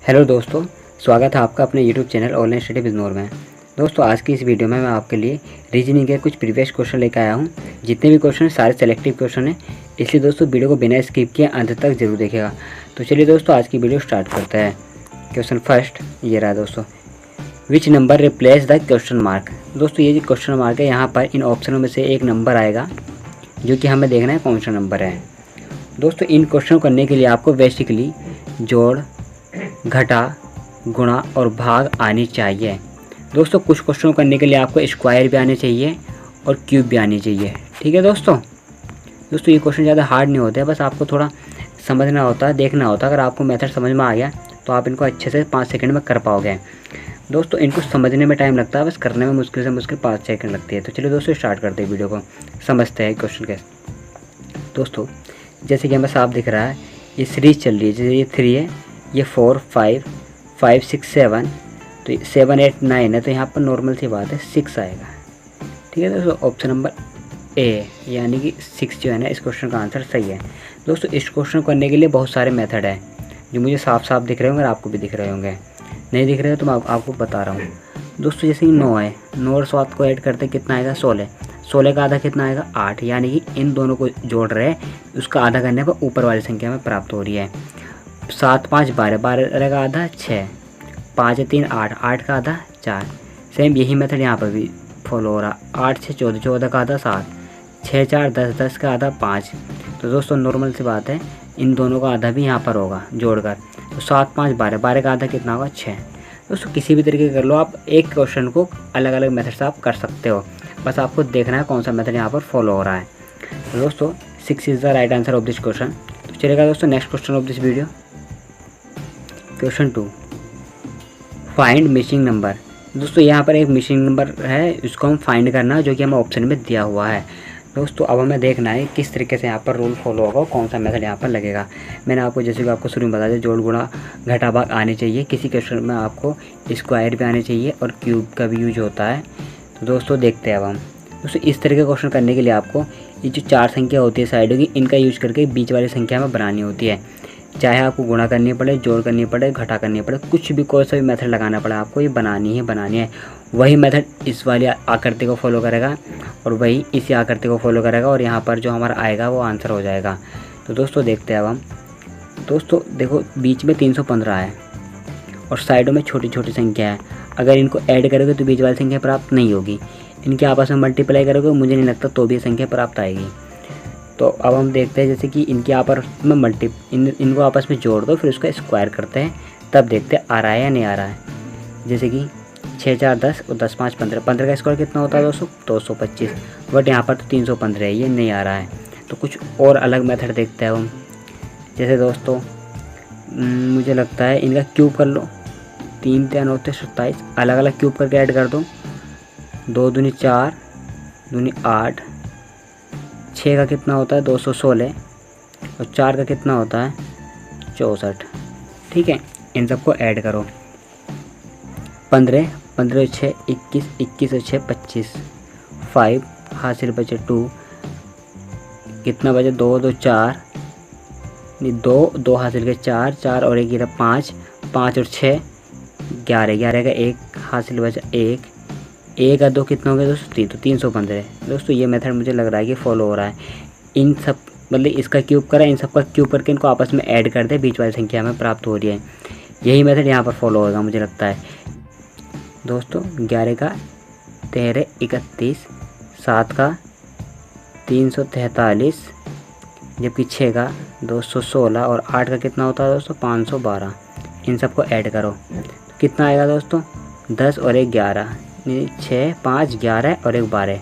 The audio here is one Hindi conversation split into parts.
हेलो दोस्तों, स्वागत है आपका अपने YouTube channel online study Bijnor में। दोस्तों आज की इस वीडियो में मैं आपके लिए रीजनिंग के कुछ प्रीवियस क्वेश्चन लेकर आया हूं। जितने भी क्वेश्चन सारे सेलेक्टिव क्वेश्चन हैं, इसलिए दोस्तों वीडियो को बिना स्किप किए अंत तक जरूर देखिएगा। तो चलिए दोस्तों आज की वीडियो स्टार्ट करते हैं। क्वेश्चन फर्स्ट ये रहा दोस्तों, which number replace the question mark. दोस्तों ये जो क्वेश्चन मार्क है, यहाँ पर इन ऑप्शनों में से एक नंबर आएगा जो कि हमें देखना है कौन सा नंबर है। दोस्तों इन क्वेश्चन करने के लिए आपको बेसिकली जोड़, घटा, गुणा और भाग आनी चाहिए। दोस्तों कुछ क्वेश्चन करने के लिए आपको स्क्वायर भी आने चाहिए और क्यूब भी आनी चाहिए। ठीक है दोस्तों ये क्वेश्चन ज़्यादा हार्ड नहीं होते हैं, बस आपको थोड़ा समझना होता है, देखना होता है। अगर आपको मेथड समझ में आ गया तो आप इनको अच्छे से 5 सेकंड में कर पाओगे। दोस्तों इनको समझने में टाइम लगता है, बस करने में मुश्किल से मुश्किल 5 सेकंड लगती है। तो चलिए दोस्तों स्टार्ट करते हैं वीडियो को, समझते हैं क्वेश्चन के। दोस्तों जैसे कि हमें साफ दिख रहा है, ये सीरीज चल रही है। जैसे ये 3 है, ये 4, 5, 5, 6, 7, तो 7, 8, 9 है, तो यहाँ पर नॉर्मल सी बात है 6 आएगा। ठीक है दोस्तों, ऑप्शन नंबर ए यानी कि 6 जो है ना, इस क्वेश्चन का आंसर सही है। दोस्तों इस क्वेश्चन करने के लिए बहुत सारे मेथड हैं जो मुझे साफ साफ दिख रहे होंगे और आपको भी दिख रहे होंगे। नहीं दिख रहे हो तो मैं आपको बता रहा हूँ। दोस्तों जैसे कि 9 है, 9 और 7 को ऐड करते कितना आएगा 16। 16 का आधा कितना आएगा 8, यानी कि इन दोनों को जोड़ रहे हैं, उसका आधा करने पर ऊपर वाली संख्या में प्राप्त हो रही है। 7, 5, 12, 12 का आधा 6, 5, 3, 8, 8 का आधा 4। सेम यही मेथड यहाँ पर भी फॉलो हो रहा। 8, 6, 14, 14 का आधा 7, 6, 4, 10, 10 का आधा 5। तो दोस्तों नॉर्मल सी बात है, इन दोनों का आधा भी यहाँ पर होगा जोड़कर। तो 7, 5, 12, 12 का आधा कितना होगा 6। दोस्तों किसी भी तरीके कर लो आप, एक क्वेश्चन को अलग अलग मेथड से आप कर सकते हो, बस आपको देखना है कौन सा मेथड यहाँ पर फॉलो हो रहा है। तो दोस्तों 6 is the right answer of this question. तो चलेगा दोस्तों next question of this video. Question 2, find missing number. दोस्तों यहाँ पर एक मिसिंग नंबर है, इसको हम फाइंड करना है, जो कि हमें ऑप्शन में दिया हुआ है। दोस्तों अब हमें देखना है किस तरीके से यहाँ पर रूल फॉलो होगा, कौन सा मेथड यहाँ पर लगेगा। मैंने आपको जैसे कि आपको शुरू में बता दिया, जोड़, गुणा, घटा, भाग आने चाहिए। किसी क्वेश्चन में आपको स्क्वायर भी आने चाहिए और क्यूब का भी यूज होता है। तो दोस्तों देखते हैं अब हम। दोस्तों इस तरह के क्वेश्चन करने के लिए आपको ये जो 4 संख्या होती है साइडों की, इनका यूज करके बीच वाली संख्या में बनानी होती है। चाहे आपको गुणा करनी पड़े, जोड़ करनी पड़े, घटा करनी पड़े, कुछ भी कोई सा भी मेथड लगाना पड़े, आपको ये बनानी है। वही मेथड इस वाली आकृति को फॉलो करेगा और वही इसी आकृति को फॉलो करेगा, और यहाँ पर जो हमारा आएगा वो आंसर हो जाएगा। तो दोस्तों देखते हैं अब हम। दोस्तों देखो बीच में 315 है और साइडों में छोटी छोटी संख्या है। अगर इनको ऐड करोगे तो बीच वाली संख्या प्राप्त नहीं होगी। इनके आपस में मल्टीप्लाई करोगे, मुझे नहीं लगता तो भी संख्या प्राप्त आएगी। तो अब हम देखते हैं, जैसे कि इनके आपस में इनको आपस में जोड़ दो, फिर उसका स्क्वायर करते हैं, तब देखते हैं आ रहा है या नहीं आ रहा है। जैसे कि 6, 4, 10 और 10, 5, 15, 15 का स्क्वायर कितना होता है दोस्तों 225, बट यहाँ पर तो 315 है, ये नहीं आ रहा है। तो कुछ और अलग मेथड देखते हैं हम। जैसे दोस्तों मुझे लगता है इनका क्यूब कर लो, 3, 3, 9, 27, अलग अलग क्यूब करके ऐड कर दो। 2 दूनी 4, दूनी 8, 6 का कितना होता है 216 और 4 का कितना होता है 64। ठीक है, इन सबको ऐड करो। 15, 15 और 6 21, 21 और 6 25, 5 हासिल बचे 2, कितना बचे 2, 2, 4, 2 हासिल के 4, 4 और 1 गिरा 5, 5 और 6 11, 11 का 1 हासिल बचा 1, 1 और 2 कितना हो गया दोस्तों 3, तो 315। दोस्तों ये मेथड मुझे लग रहा है कि फॉलो हो रहा है। इन सब मतलब इसका क्यूब करा, इन सब का क्यूब करके इनको आपस में ऐड कर दे, बीच वाली संख्या में प्राप्त हो रही है। यही मेथड यहाँ पर फॉलो होगा मुझे लगता है। दोस्तों 11 का 13, 31, 7 का 343, जबकि 6 का 216 और 8 का कितना होता है दोस्तों 512। इन सबको ऐड करो तो कितना आएगा दोस्तों 10 और 1 11, 6, 5, 11 और 1 12,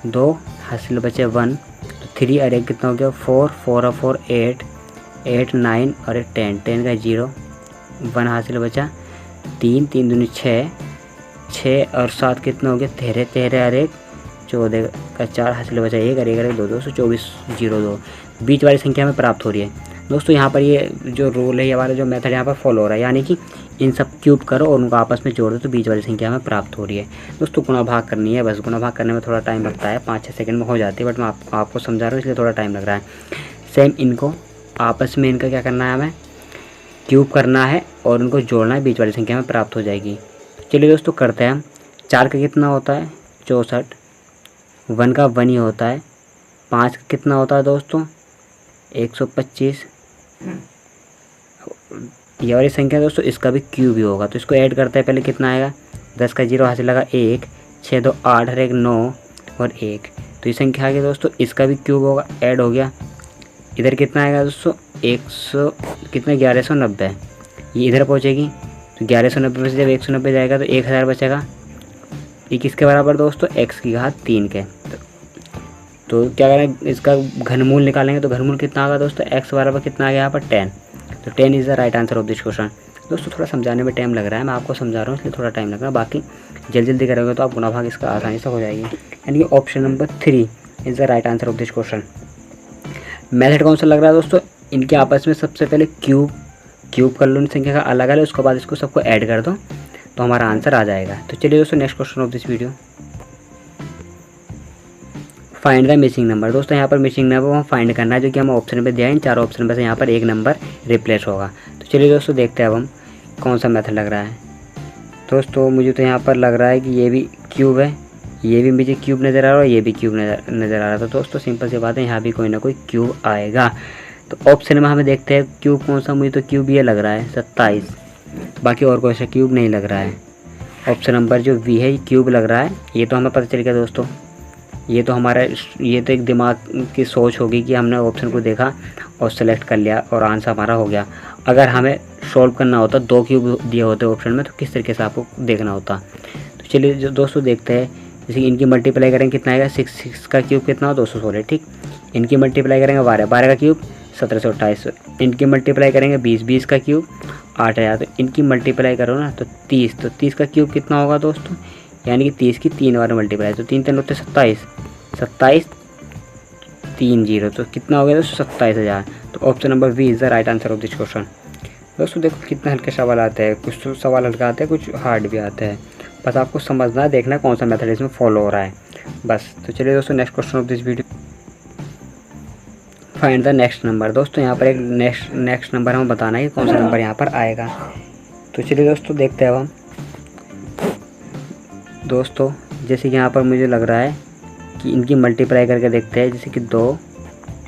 2 हासिल बचे 1, तो 3 और 1 कितना हो गया 4, 4 और 4 8, 8, 9 और 1 10, 10 का 0, 1 हासिल बचा 3, 3 दूनी 6, 6 और 7 कितना हो गया 13, 13 और 1 14 का 4 हासिल बचा 1 और 1 और 1 2, 224 02, बीच वाली संख्या में प्राप्त हो रही है। दोस्तों यहाँ पर ये जो रूल है, ये वाला जो मेथड यहाँ पर फॉलो हो रहा है, यानी कि इन सब क्यूब करो और उनको आपस में जोड़ दो तो बीच वाली संख्या में प्राप्त हो रही है। दोस्तों गुणा भाग करनी है, बस गुणा भाग करने में थोड़ा टाइम लगता है, 5-6 सेकंड में हो जाती है, बट मैं आपको समझा रहा हूँ इसलिए थोड़ा टाइम लग रहा है। सेम इनको आपस में इनका क्या करना है, हमें क्यूब करना है और उनको जोड़ना है, बीच वाली संख्या में प्राप्त हो जाएगी। चलिए दोस्तों करते हैं हम। 4 का कितना होता है 64, 1 का 1 ही होता है, 5 का कितना होता है दोस्तों 125। ये वाली संख्या दोस्तों इसका भी क्यूब ही होगा, तो इसको ऐड करते हैं। पहले कितना आएगा 10 का 0 हासिल लगा 1, 6 2 8 और 1 9 और 1, तो ये संख्या आ गई दोस्तों, इसका भी क्यूब होगा, ऐड हो गया। इधर कितना आएगा दोस्तों 100 कितना 1190, ये इधर पहुँचेगी, तो 1190 में से जब 190 जाएगा तो 1000 बचेगा। ये किसके बराबर दोस्तों x की घात 3 के। तो क्या करें, इसका घनमूल निकालेंगे तो घनमूल कितना आएगा दोस्तों x बराबर कितना आ गया यहाँ पर 10, तो 10 is the right answer of this question. दोस्तों थोड़ा समझाने में टाइम लग रहा है, मैं आपको समझा रहा हूँ इसलिए थोड़ा टाइम लग रहा है, बाकी जल्दी करोगे तो आप गुना भाग इसका आसानी से हो जाएगी। यानी कि option number 3 is the right answer of this question. Method कौन सा लग रहा है दोस्तों, इनके आपस में सबसे पहले क्यूब कर लो इन संख्या का अलग अलग, उसके बाद इसको सबको ऐड कर दो तो हमारा आंसर आ जाएगा। तो चलिए दोस्तों next question of this video, find the missing number. दोस्तों यहाँ पर मिसिंग नंबर हम फाइंड करना है, जो कि हम ऑप्शन पे दिया है। इन चारों ऑप्शन में से यहाँ पर एक नंबर रिप्लेस होगा। तो चलिए दोस्तों देखते हैं अब हम कौन सा मेथड लग रहा है। दोस्तों मुझे तो यहाँ पर लग रहा है कि ये भी क्यूब है, ये भी मुझे क्यूब नज़र आ रहा है, ये भी क्यूब नज़र आ रहा था। दोस्तों सिंपल सी बात है, यहाँ भी कोई ना कोई क्यूब आएगा। तो ऑप्शन में हमें देखते हैं क्यूब कौन सा, मुझे तो क्यूब ये लग रहा है 27, बाकी और कोई सा क्यूब नहीं लग रहा है। ऑप्शन नंबर जो वी है क्यूब लग रहा है, ये तो हमें पता चल गया दोस्तों। ये तो एक दिमाग की सोच होगी कि हमने ऑप्शन को देखा और सेलेक्ट कर लिया और आंसर हमारा हो गया। अगर हमें सॉल्व करना होता, 2 क्यूब दिए होते ऑप्शन में, तो किस तरीके से आपको देखना होता। तो चलिए जो दोस्तों देखते हैं, जैसे इनकी मल्टीप्लाई करेंगे कितना आएगा 6 का क्यूब कितना हो 216, ठीक। इनकी मल्टीप्लाई करेंगे 12 का क्यूब 1728, इनकी मल्टीप्लाई करेंगे 20 का क्यूब 8000, तो इनकी मल्टीप्लाई करो ना तो 30 का क्यूब कितना होगा दोस्तों, यानी कि 30 की 3 बार मल्टीप्लाई, तो 3 3 होते 27 30, तो कितना हो गया दोस्तों 27000। तो option number B is the right answer of this question. दोस्तों देखो कितने हल्के सवाल आते हैं, कुछ तो सवाल हल्का आते हैं, कुछ हार्ड भी आते हैं, बस आपको समझना है, देखना कौन सा मेथड इसमें फॉलो हो रहा है बस। तो चलिए दोस्तों next question of this video, find the next number. दोस्तों यहाँ पर एक नेक्स्ट नंबर हमें बताना है कि कौन सा नंबर यहाँ पर आएगा। तो चलिए दोस्तों देखते हैं अब हम। दोस्तों जैसे कि यहाँ पर मुझे लग रहा है कि इनकी मल्टीप्लाई करके देखते हैं, जैसे कि 2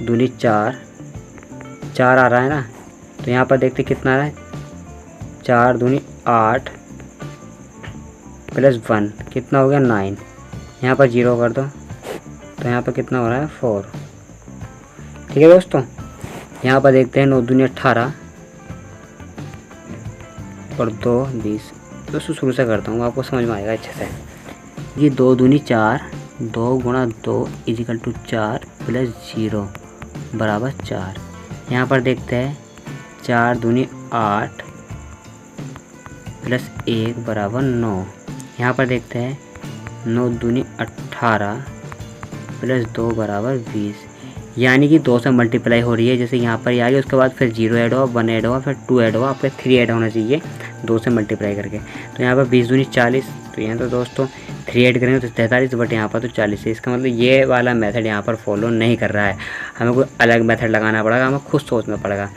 दूनी 4 आ रहा है ना, तो यहाँ पर देखते कितना आ रहा है 4 दूनी 8 प्लस 1 कितना हो गया 9, यहाँ पर 0 कर दो तो यहाँ पर कितना हो रहा है 4, ठीक है दोस्तों। यहाँ पर देखते हैं 9 दूनी 18 और 2 20। दोस्तों शुरू से करता हूँ, आपको समझ में आएगा अच्छे से। ये 2 दूनी 4, 2 गुणा 2 इजिकल टू 4 प्लस 0 बराबर 4। यहाँ पर देखते हैं 4 दूनी 8 प्लस 1 बराबर 9। यहाँ पर देखते हैं 9 दूनी 18 प्लस 2 बराबर 20, यानी कि 2 से मल्टीप्लाई हो रही है। जैसे यहाँ पर आ रही है, उसके बाद फिर 0 ऐड हुआ, 1 ऐड हुआ, फिर 2 ऐड हुआ, फिर 3 ऐड होना चाहिए 2 से मल्टीप्लाई करके। तो यहाँ पर 20 दूनी 40, तो यहाँ तो दोस्तों 3 ऐड करेंगे तो 43, बट यहाँ पर तो 40 है। इसका मतलब ये वाला मेथड यहाँ पर फॉलो नहीं कर रहा है, हमें कोई अलग मेथड लगाना पड़ेगा, हमें खुद सोचना पड़ेगा।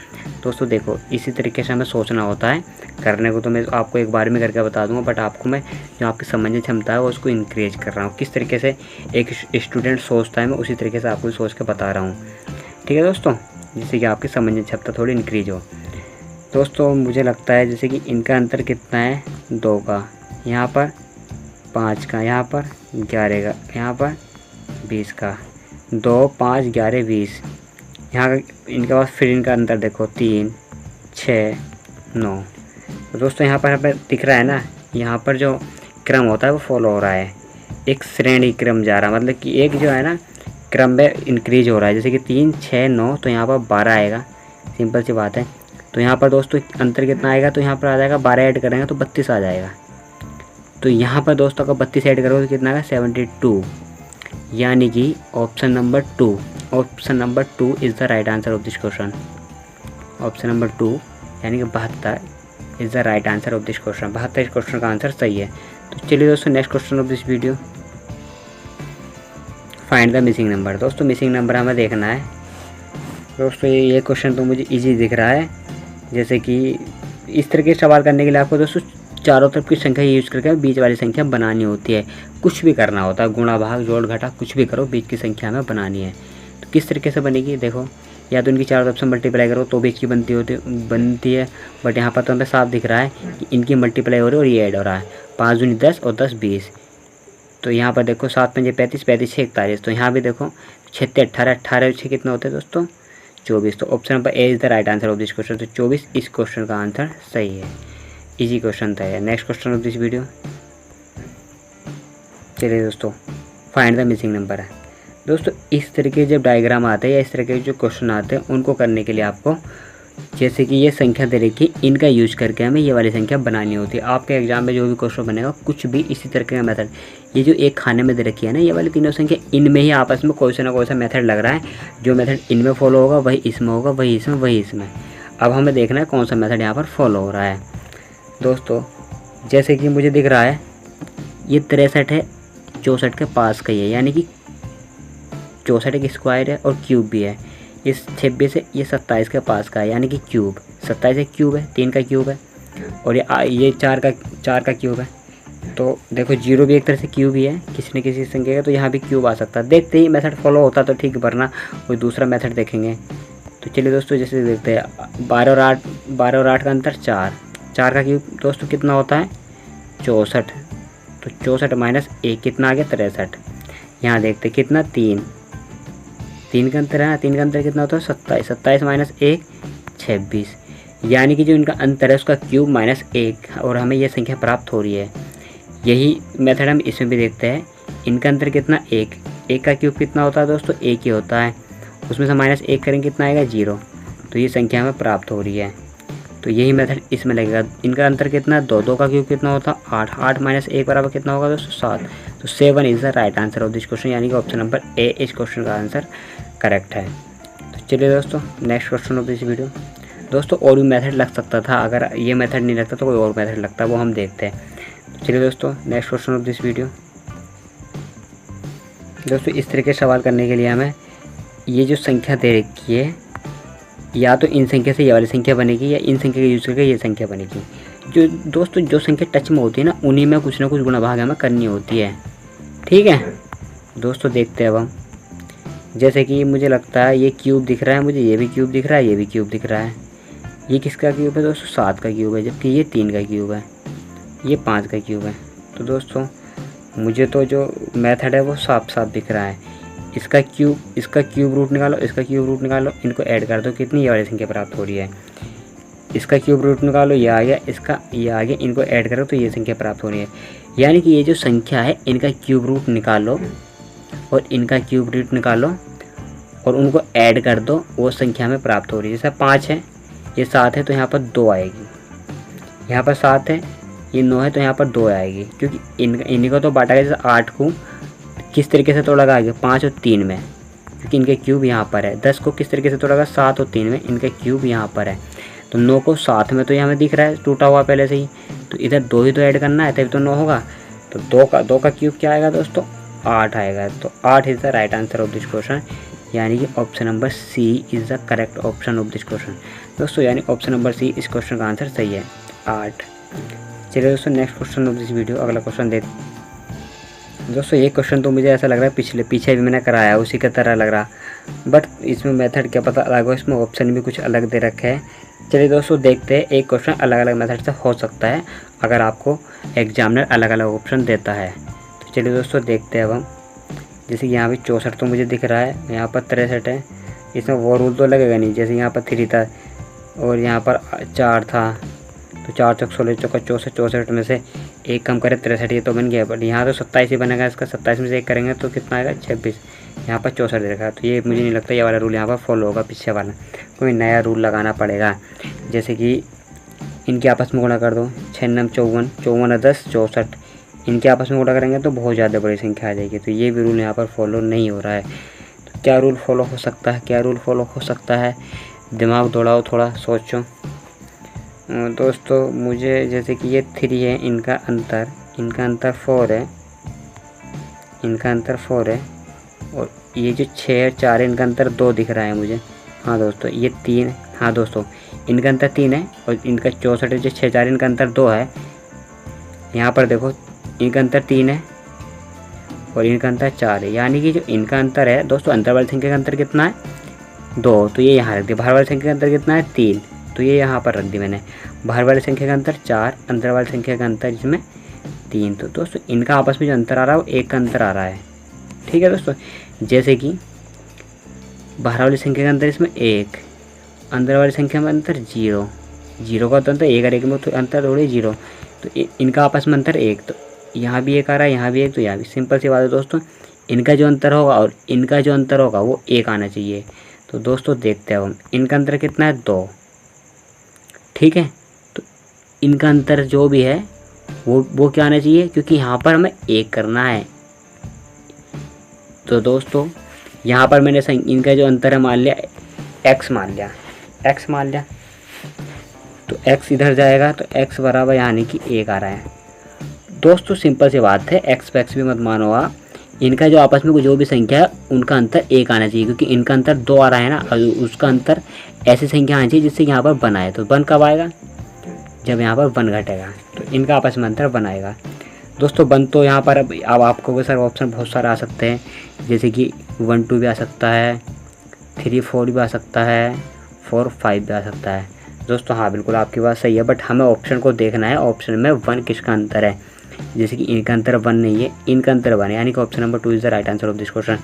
दोस्तों देखो इसी तरीके से हमें सोचना होता है, करने को तो मैं आपको एक बार में करके बता दूंगा, बट आपको मैं जो आपकी समझने क्षमता है उसको इंक्रीज कर रहा हूँ। किस तरीके से एक स्टूडेंट सोचता है, मैं उसी तरीके से आपको सोच के बता रहा हूँ, ठीक है दोस्तों, जिससे कि आपकी समझने की क्षमता थोड़ी इंक्रीज हो। दोस्तों मुझे लगता है जैसे कि इनका अंतर कितना है 2 का, यहाँ पर 5 का, यहाँ पर 11 का, यहाँ पर 20 का, 2 5 11 20। यहाँ इनके पास फिर इनका अंतर देखो 3 6 9। तो दोस्तों यहाँ पर हमें दिख रहा है ना, यहाँ पर जो क्रम होता है वो फॉलो हो रहा है, एक श्रेणी क्रम जा रहा है, मतलब कि एक जो है ना क्रम में इंक्रीज हो रहा है। जैसे कि 3 6 9, तो यहाँ पर 12 आएगा, सिंपल सी बात है। तो यहाँ पर दोस्तों अंतर कितना आएगा, तो यहाँ पर आ जाएगा 12 ऐड करेंगे तो 32 आ जाएगा। तो यहाँ पर दोस्तों अगर 32 ऐड करोगे तो कितना आएगा 72, यानी कि option number 2 is the right answer of this question. Option number 2 यानी कि 72 is the right answer of this question. 72 question का आंसर सही है। तो चलिए दोस्तों next question of this video, find the missing number. दोस्तों मिसिंग नंबर हमें देखना है। दोस्तों ये क्वेश्चन तो मुझे इजी दिख रहा है, जैसे कि इस तरह के सवाल करने के लिए आपको दोस्तों चारों तरफ की संख्या यूज़ करके बीच वाली संख्या बनानी होती है। कुछ भी करना होता है, गुणा भाग जोड़ घटा कुछ भी करो, बीच की संख्या हमें बनानी है। तो किस तरीके से बनेगी देखो, या तो इनकी चारों तरफ से मल्टीप्लाई करो तो बीच की बनती है। बट यहाँ पर तो हमें साफ दिख रहा है कि इनकी मल्टीप्लाई हो रही है और ये ऐड हो रहा है। 5 दूनी 10 और 10 20। तो यहाँ पर देखो 7 पंजे 35, 35 6 41। तो यहाँ भी देखो 6 18, 18 6 कितना होता है दोस्तों 24। तो option number A is the right answer of this question. तो 24 इस क्वेश्चन का आंसर सही है। इजी क्वेश्चन था। Next question of this video. चलिए दोस्तों, फाइंड द मिसिंग नंबर है। दोस्तों इस तरह के जब डायग्राम आते हैं या इस तरह के जो क्वेश्चन आते हैं उनको करने के लिए आपको जैसे कि ये संख्या दे रखी है, इनका यूज़ करके हमें ये वाली संख्या बनानी होती है। आपके एग्जाम में जो भी क्वेश्चन बनेगा कुछ भी इसी तरह का मेथड, ये जो एक खाने में दे रखी है ना ये वाली तीनों संख्या, इनमें ही आपस में कोई सा ना कोई सा मेथड लग रहा है। जो मेथड इनमें फॉलो होगा वही इसमें होगा, वही इसमें, वही इसमें। अब हमें देखना है कौन सा मेथड यहाँ पर फॉलो हो रहा है। दोस्तों जैसे कि मुझे दिख रहा है ये 63 है 64 के पास का ही है, यानी कि 64 एक स्क्वायर है और क्यूब भी है। इस 26 है ये 27 के पास का है, यानी कि क्यूब। 27 एक क्यूब है, 3 का क्यूब है, और ये 4 का क्यूब है। तो देखो 0 भी एक तरह से क्यूब ही है किसी न किसी संख्या का, तो यहाँ भी क्यूब आ सकता है। देखते ही मेथड फॉलो होता तो ठीक, वरना कोई दूसरा मेथड देखेंगे। तो चलिए दोस्तों जैसे देखते हैं 12 और 8 का अंतर 4 का क्यूब दोस्तों कितना होता है 64। तो 64 माइनस 1 कितना आ गया 63। यहाँ देखते कितना 3 का अंतर है ना, 3 का अंतर कितना होता है 27। 27 माइनस 1 26, यानी कि जो इनका अंतर है उसका क्यूब माइनस 1, और हमें यह संख्या प्राप्त हो रही है। यही मेथड हम इसमें भी देखते हैं। इनका अंतर कितना 1 का क्यूब कितना होता है दोस्तों 1 ही होता है, उसमें से माइनस 1 करेंगे कितना आएगा 0। तो ये संख्या हमें प्राप्त हो रही है। तो यही मेथड इसमें लगेगा। इनका अंतर कितना 2 का क्यूब कितना होता है 8 माइनस 1 बराबर कितना होगा दोस्तों 7। तो 7 is the right answer of this question, यानी कि ऑप्शन नंबर ए इस क्वेश्चन का आंसर करेक्ट है। तो चलिए दोस्तों next question of this video. दोस्तों और भी मेथड लग सकता था, अगर ये मेथड नहीं लगता तो कोई और मेथड लगता, वो हम देखते हैं। तो चलिए दोस्तों next question of this video. दोस्तों इस तरह के सवाल करने के लिए हमें ये जो संख्या दे रखी है, या तो इन संख्या से ये वाली संख्या बनेगी या इन संख्या का यूज़ करके ये संख्या बनेगी। जो दोस्तों जो संख्या टच में होती है ना उन्हीं में कुछ ना कुछ गुणा भाग हमें करनी होती है। ठीक है दोस्तों, देखते हैं अब हम। जैसे कि मुझे लगता है ये क्यूब दिख रहा है मुझे, ये भी क्यूब दिख रहा है, ये भी क्यूब दिख रहा है। ये किसका क्यूब है दोस्तों 7 का क्यूब है, जबकि ये 3 का क्यूब है, ये 5 का क्यूब है। तो दोस्तों मुझे तो जो मेथड है वो साफ साफ दिख रहा है। इसका क्यूब रूट निकालो, इसका क्यूब रूट निकालो, इनको ऐड कर दो, कितनी ये वाली संख्या प्राप्त हो रही है। इसका क्यूब रूट निकालो, ये आ गया, इसका ये आ गया, इनको ऐड करो तो ये संख्या प्राप्त हो रही है। यानी कि ये जो संख्या है इनका क्यूब रूट निकालो और इनका क्यूब रूट निकालो और उनको ऐड कर दो, वो संख्या में प्राप्त हो रही है। जैसे 5 है, ये 7 है तो यहाँ पर 2 आएगी, यहाँ पर 7 है, ये 9 है तो यहाँ पर 2 आएगी, क्योंकि इन्हीं को तो बांटा गया। जैसे 8 को किस तरीके से तोड़ा गया 5 और 3 में, क्योंकि इनके क्यूब यहाँ पर है। 10 को किस तरीके से तोड़ा गया 7 और 3 में, इनके क्यूब यहाँ पर है। तो 9 को 7 में तो ये हमें दिख रहा है टूटा हुआ पहले से ही, तो इधर 2 ही तो ऐड करना है तभी तो 9 होगा। तो 2 का क्यूब क्या आएगा दोस्तों 8 आएगा। तो 8 is the right answer of this question, यानी कि option number C is the correct option of this question. दोस्तों यानी ऑप्शन नंबर सी इस क्वेश्चन का आंसर सही है 8। चलिए दोस्तों next question of this video, अगला क्वेश्चन देख। दोस्तों ये क्वेश्चन तो मुझे ऐसा लग रहा है पीछे भी मैंने कराया उसी की तरह लग रहा, बट इसमें मेथड क्या पता अलग हो, इसमें ऑप्शन भी कुछ अलग दे रखे हैं। चलिए दोस्तों देखते हैं, एक क्वेश्चन अलग अलग मेथड से हो सकता है अगर आपको एग्जामिनर अलग अलग ऑप्शन देता है। तो चलिए दोस्तों देखते हैं अब हम। जैसे यहाँ भी 64 तो मुझे दिख रहा है, यहाँ पर 63 है, इसमें वो रूल तो लगेगा नहीं। जैसे यहाँ पर 3 था और यहाँ पर 4 था, तो 4 चौक 16 चौका 64, 64 में से 1 कम करें 63, ये तो बन गया। बट यहाँ तो 27 ही बनेगा, इसका 27 में से 1 करेंगे तो कितना आएगा 26, यहाँ पर 64 दे रखा है। तो ये मुझे नहीं लगता ये वाला रूल यहाँ पर फॉलो होगा, पीछे वाला कोई नया रूल लगाना पड़ेगा। जैसे कि इनके आपस में गुणा कर दो, 6 9 54, 54 और 10 64, इनके आपस में गुणा करेंगे तो बहुत ज़्यादा बड़ी संख्या आ जाएगी। तो ये भी रूल यहाँ पर फॉलो नहीं हो रहा है। तो क्या रूल फॉलो हो सकता है, क्या रूल फॉलो हो सकता है, दिमाग दौड़ाओ, थोड़ा सोचो दोस्तों। मुझे जैसे कि ये 3 है, इनका अंतर 4 है, इनका अंतर 4 है, और ये जो 6 और 4 है इनका अंतर 2 दिख रहा है मुझे। हाँ दोस्तों ये 3, हाँ दोस्तों इनका अंतर 3 है और इनका 64 है, जो 6 4 इनका अंतर 2 है। यहाँ पर देखो इनका अंतर 3 है और इनका अंतर 4 है, यानी कि जो इनका अंतर है दोस्तों, अंतर वाली संख्या का अंतर कितना है 2, तो ये यहाँ रख दिया। बाहर वाली संख्या का अंतर कितना है 3, तो ये यहाँ पर रख दी मैंने। बाहर वाली संख्या का अंतर 4, अंदर वाली संख्या का अंतर इसमें 3। तो दोस्तों इनका आपस में जो अंतर आ रहा है वो 1 का अंतर आ रहा है। ठीक है दोस्तों, जैसे कि बाहर वाली संख्या का अंतर इसमें 1, अंदर वाली संख्या में अंतर 0, 0 का तो अंतर 1 और 1 में तो अंतर थोड़ी 0, तो इनका आपस में अंतर 1, तो यहाँ भी 1 आ रहा है, यहाँ भी 1, तो यहाँ भी। सिंपल सी बात है दोस्तों, इनका जो अंतर होगा और इनका जो अंतर होगा वो 1 आना चाहिए। तो दोस्तों देखते हैं हम, इनका अंतर कितना है 2। ठीक है, तो इनका अंतर जो भी है वो क्या आना चाहिए, क्योंकि यहाँ पर हमें 1 करना है। तो दोस्तों यहाँ पर मैंने इनका जो अंतर है मान लिया x मान लिया, x मान लिया, तो x इधर जाएगा तो x बराबर यानी कि 1 आ रहा है। दोस्तों सिंपल सी बात है, x पे x भी मत मानो आप, इनका जो आपस में जो भी संख्या है उनका अंतर 1 आना चाहिए, क्योंकि इनका अंतर 2 आ रहा है ना, और उसका अंतर ऐसी संख्या आनी चाहिए जिससे यहाँ पर 1 आए। तो 1 कब आएगा, जब यहाँ पर 1 घटेगा, तो इनका आपस में अंतर 1 आएगा। दोस्तों 1 तो यहाँ पर अब आपको वो सर ऑप्शन बहुत सारे आ सकते हैं, जैसे कि 1 2 भी आ सकता है, 3 4 भी आ सकता है, 4 5 भी आ सकता है। दोस्तों हाँ बिल्कुल आपकी बात सही है, बट हमें ऑप्शन को देखना है, ऑप्शन में 1 किसका अंतर है। जैसे कि इनका अंतर 1 नहीं है, इनका अंतर 1 है, यानी कि option number 2 is the right answer of this question.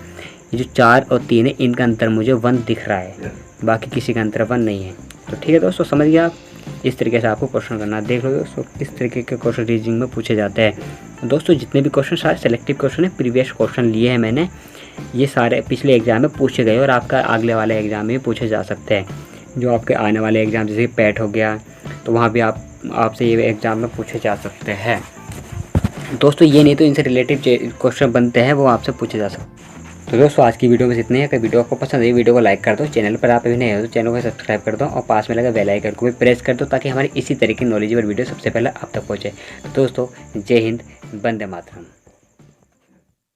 ये जो 4 और 3 है इनका अंतर मुझे 1 दिख रहा है, बाकी किसी का अंतर 1 नहीं है। तो ठीक है दोस्तों, समझ गए आप, इस तरीके से आपको क्वेश्चन करना है। देख लो दोस्तों किस तरीके के क्वेश्चन रीजनिंग में पूछे जाते हैं। दोस्तों जितने भी क्वेश्चन सारे सेलेक्टिव क्वेश्चन है, प्रीवियस क्वेश्चन लिए हैं मैंने, ये सारे पिछले एग्जाम में पूछे गए और आपका अगले वाले एग्जाम में पूछे जा सकते हैं। जो आपके आने वाले एग्जाम जैसे पैट हो गया, तो वहाँ भी आपसे ये एग्ज़ाम में पूछे जा सकते हैं। दोस्तों ये नहीं तो इनसे रिलेटिव क्वेश्चन बनते हैं वो आपसे पूछे जा सकते हैं। तो दोस्तों आज की वीडियो में इतने हैं। अगर वीडियो आपको पसंद है वीडियो को लाइक कर दो, चैनल पर आप अभी नहीं हो तो चैनल को सब्सक्राइब कर दो और पास में लगा बेल आइकन को भी प्रेस कर दो, ताकि हमारी इसी तरह की नॉलेजेबल वीडियो सबसे पहले आप तक पहुँचे। तो दोस्तों जय हिंद, वंदे मातरम।